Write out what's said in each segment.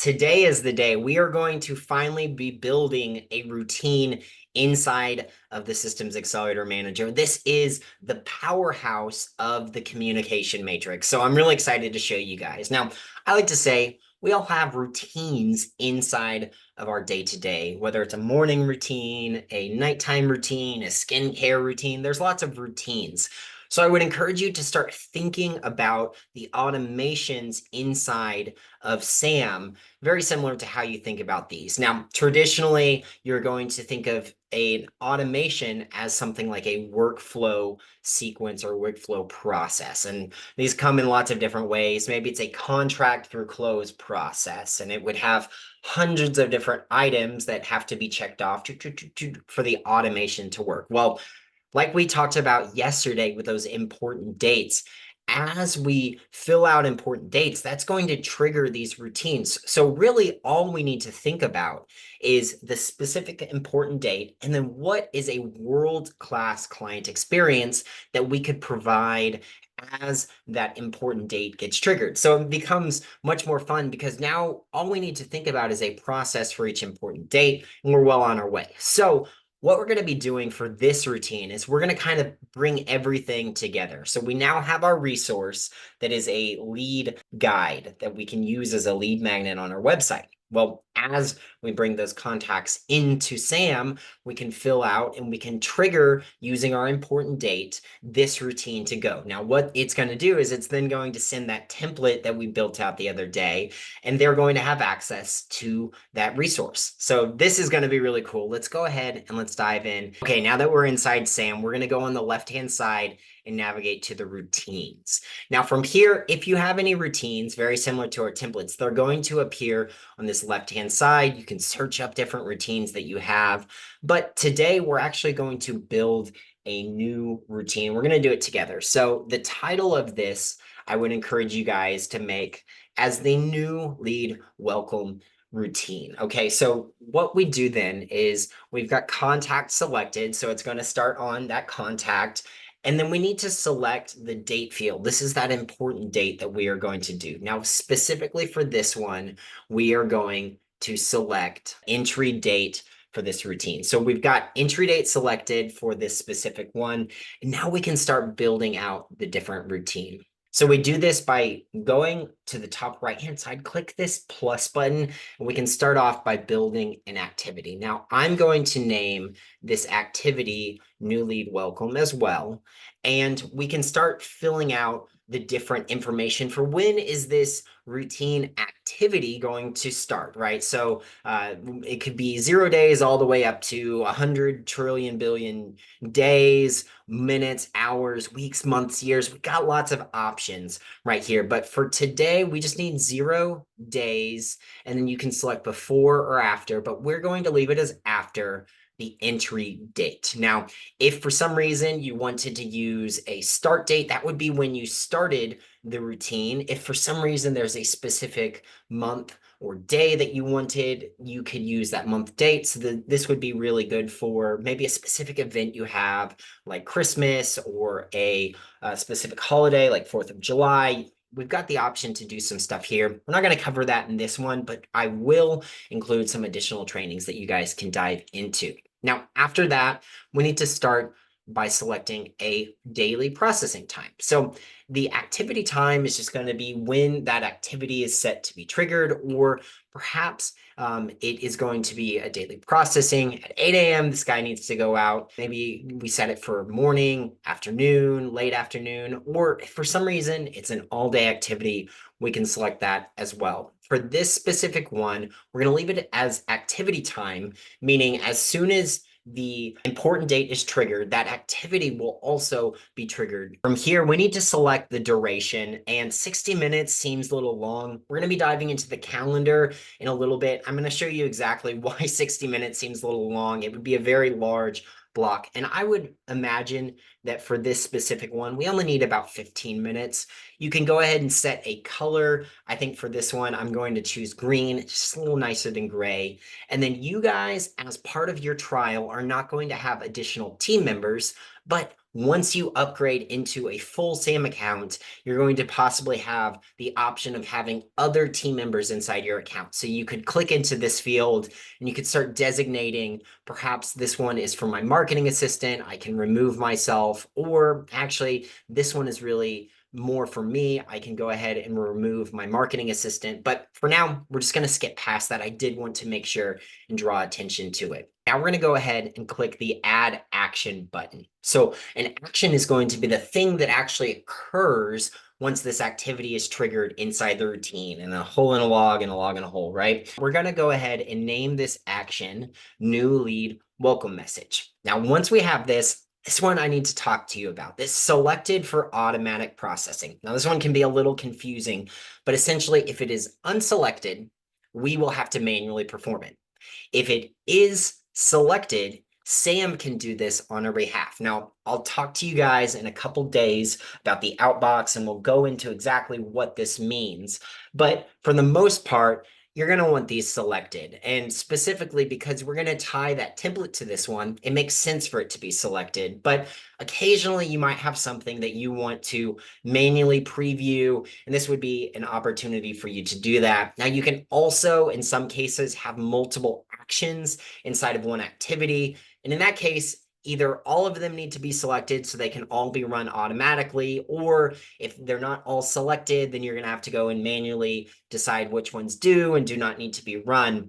Today is the day we are going to finally be building a routine inside of the Systems Accelerator Manager. This is the powerhouse of the communication matrix. So I'm really excited to show you guys. Now, I like to say we all have routines inside of our day-to-day, whether it's a morning routine, a nighttime routine, a skincare routine. There's lots of routines. So I would encourage you to start thinking about the automations inside of SAM, very similar to how you think about these. Now, traditionally, you're going to think of an automation as something like a workflow sequence or workflow process. And these come in lots of different ways. Maybe it's a contract through close process, and it would have hundreds of different items that have to be checked off for the automation to work. Well, like we talked about yesterday with those important dates, as we fill out important dates, that's going to trigger these routines. So really all we need to think about is the specific important date, and then what is a world-class client experience that we could provide as that important date gets triggered. So it becomes much more fun because now all we need to think about is a process for each important date, and we're well on our way. So what we're going to be doing for this routine is we're going to kind of bring everything together. So we now have our resource that is a lead guide that we can use as a lead magnet on our website. Well, as we bring those contacts into SAM, we can fill out and we can trigger using our important date this routine to go. Now, what it's going to do is it's then going to send that template that we built out the other day, and they're going to have access to that resource. So this is going to be really cool. Let's go ahead and let's dive in. Okay, now that we're inside SAM, we're going to go on the left-hand side and navigate to the routines. Now from here, if you have any routines, very similar to our templates, they're going to appear on this left-hand side. You can search up different routines that you have. But today we're actually going to build a new routine. We're going to do it together. So the title of this, I would encourage you guys to make as the new lead welcome routine. Okay, so what we do then is we've got contact selected. So it's going to start on that contact. And then we need to select the date field. This is that important date that we are going to do. Now, specifically for this one, we are going to select entry date for this routine. So we've got entry date selected for this specific one. And now we can start building out the different routine. So we do this by going to the top right-hand side, click this plus button, and we can start off by building an activity. Now, I'm going to name this activity New Lead Welcome as well, and we can start filling out the different information for when is this routine activity going to start, right? So it could be 0 days all the way up to 100 trillion billion days, minutes, hours, weeks, months, years. We've got lots of options right here. But for today, we just need 0 days, and then you can select before or after, but we're going to leave it as after the entry date. Now, if for some reason you wanted to use a start date, that would be when you started the routine. If for some reason there's a specific month or day that you wanted, you could use that month date. So this would be really good for maybe a specific event you have, like Christmas, or a specific holiday like 4th of July. We've got the option to do some stuff here. We're not going to cover that in this one, but I will include some additional trainings that you guys can dive into. Now, after that, we need to start by selecting a daily processing time. So the activity time is just going to be when that activity is set to be triggered, or perhaps it is going to be a daily processing at 8 a.m. This guy needs to go out. Maybe we set it for morning, afternoon, late afternoon, or if for some reason it's an all-day activity, we can select that as well. For this specific one, we're going to leave it as activity time, meaning as soon as the important date is triggered, that activity will also be triggered. From here, we need to select the duration, and 60 minutes seems a little long. We're going to be diving into the calendar in a little bit. I'm going to show you exactly why 60 minutes seems a little long. It would be a very large block. And I would imagine that for this specific one, we only need about 15 minutes. You can go ahead and set a color. I think for this one, I'm going to choose green. It's just a little nicer than gray. And then you guys, as part of your trial, are not going to have additional team members, but once you upgrade into a full SAM account, you're going to possibly have the option of having other team members inside your account. So you could click into this field and you could start designating, perhaps this one is for my marketing assistant, I can remove myself, or actually this one is really more for me, I can go ahead and remove my marketing assistant. But for now, we're just going to skip past that. I did want to make sure and draw attention to it. Now we're going to go ahead and click the Add Action button. So an action is going to be the thing that actually occurs once this activity is triggered inside the routine, and a hole in a log and a log in a hole, right? We're going to go ahead and name this action New Lead Welcome Message. Now, once we have this one I need to talk to you about. This selected for automatic processing. Now, this one can be a little confusing, but essentially, if it is unselected, we will have to manually perform it. If it is selected, Sam can do this on our behalf. Now, I'll talk to you guys in a couple days about the outbox, and we'll go into exactly what this means. But for the most part, you're going to want these selected. And specifically because we're going to tie that template to this one, it makes sense for it to be selected. But occasionally you might have something that you want to manually preview, and this would be an opportunity for you to do that. Now, you can also, in some cases, have multiple actions inside of one activity. And in that case, either all of them need to be selected so they can all be run automatically, or if they're not all selected, then you're going to have to go and manually decide which ones do and do not need to be run.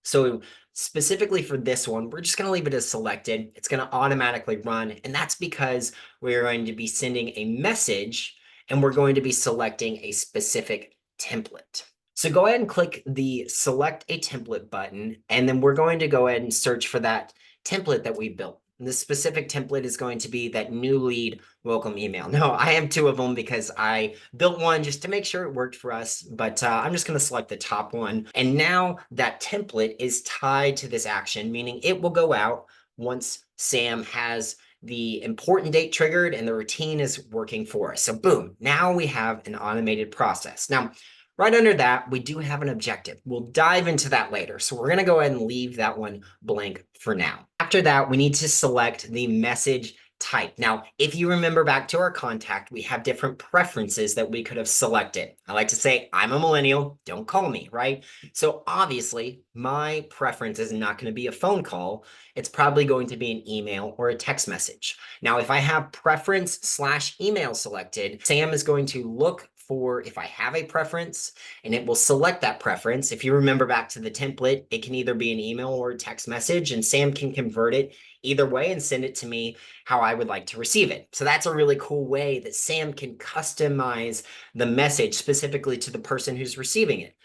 So specifically for this one, we're just going to leave it as selected. It's going to automatically run, and that's because we're going to be sending a message and we're going to be selecting a specific template. So go ahead and click the Select a Template button, and then we're going to go ahead and search for that template that we built. The specific template is going to be that new lead welcome email. No, I have two of them because I built one just to make sure it worked for us, but I'm just going to select the top one. And now that template is tied to this action, meaning it will go out once Sam has the important date triggered and the routine is working for us. So boom, now we have an automated process. Now, right under that, we do have an objective. We'll dive into that later. So we're going to go ahead and leave that one blank for now. After that, we need to select the message type. Now, if you remember back to our contact, we have different preferences that we could have selected. I like to say, I'm a millennial, don't call me, right? So obviously, my preference is not going to be a phone call. It's probably going to be an email or a text message. Now, if I have preference/email selected, Sam is going to look for if I have a preference, and it will select that preference. If you remember back to the template, it can either be an email or a text message, and Sam can convert it either way and send it to me how I would like to receive it. So that's a really cool way that Sam can customize the message specifically to the person who's receiving it.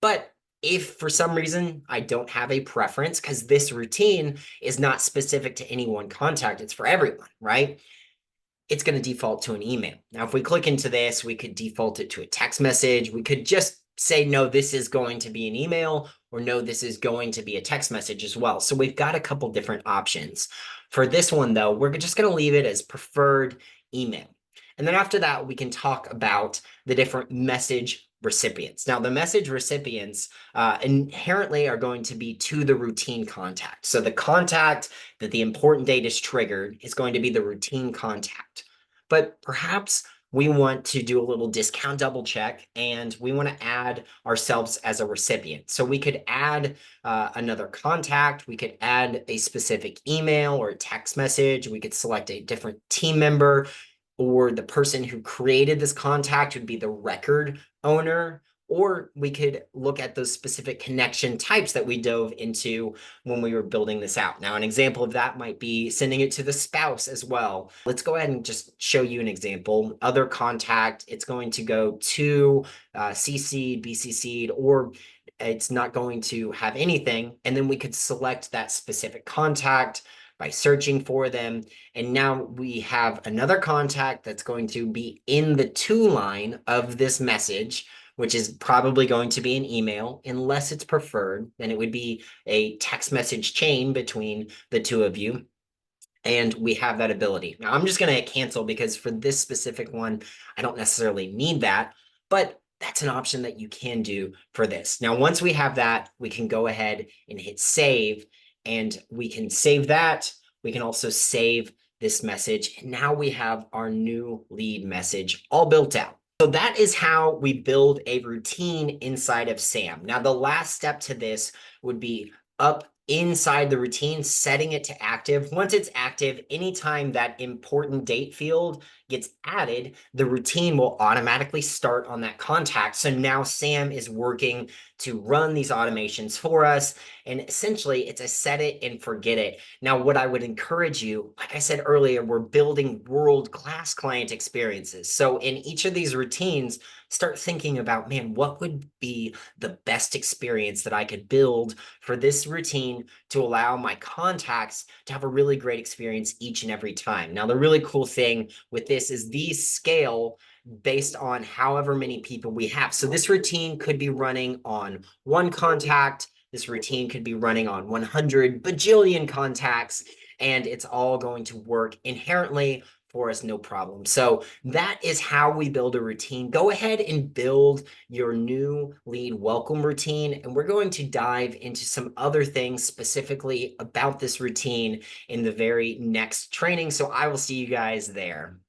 But if for some reason I don't have a preference, because this routine is not specific to any one contact, it's for everyone, right? It's going to default to an email. Now, if we click into this, we could default it to a text message. We could just say, no, this is going to be an email, or no, this is going to be a text message as well. So we've got a couple different options. For this one, though, we're just going to leave it as preferred email. And then after that, we can talk about the different message recipients. Now, the message recipients inherently are going to be to the routine contact. So the contact that the important date is triggered is going to be the routine contact. But perhaps we want to do a little discount double check, and we want to add ourselves as a recipient. So we could add another contact. We could add a specific email or a text message. We could select a different team member, or the person who created this contact would be the record owner, or we could look at those specific connection types that we dove into when we were building this out. Now, an example of that might be sending it to the spouse as well. Let's go ahead and just show you an example. Other contact, it's going to go to CC'd, BCC'd, or it's not going to have anything. And then we could select that specific contact by searching for them. And now we have another contact that's going to be in the to line of this message, which is probably going to be an email. Unless it's preferred, then it would be a text message chain between the two of you. And we have that ability. Now, I'm just going to hit cancel because for this specific one, I don't necessarily need that, but that's an option that you can do for this. Now, once we have that, we can go ahead and hit save, and we can save that. We can also save this message. And now we have our new lead message all built out. So that is how we build a routine inside of SAM. Now, the last step to this would be up inside the routine, setting it to active. Once it's active, anytime that important date field gets added, the routine will automatically start on that contact. So now SAM is working to run these automations for us. And essentially, it's a set it and forget it. Now, what I would encourage you, like I said earlier, we're building world-class client experiences. So in each of these routines, start thinking about, man, what would be the best experience that I could build for this routine to allow my contacts to have a really great experience each and every time. Now, the really cool thing with this is these scale based on however many people we have. So this routine could be running on one contact. This routine could be running on 100 bajillion contacts, and it's all going to work inherently for us, no problem. So that is how we build a routine. Go ahead and build your new lead welcome routine, and we're going to dive into some other things specifically about this routine in the very next training. So I will see you guys there.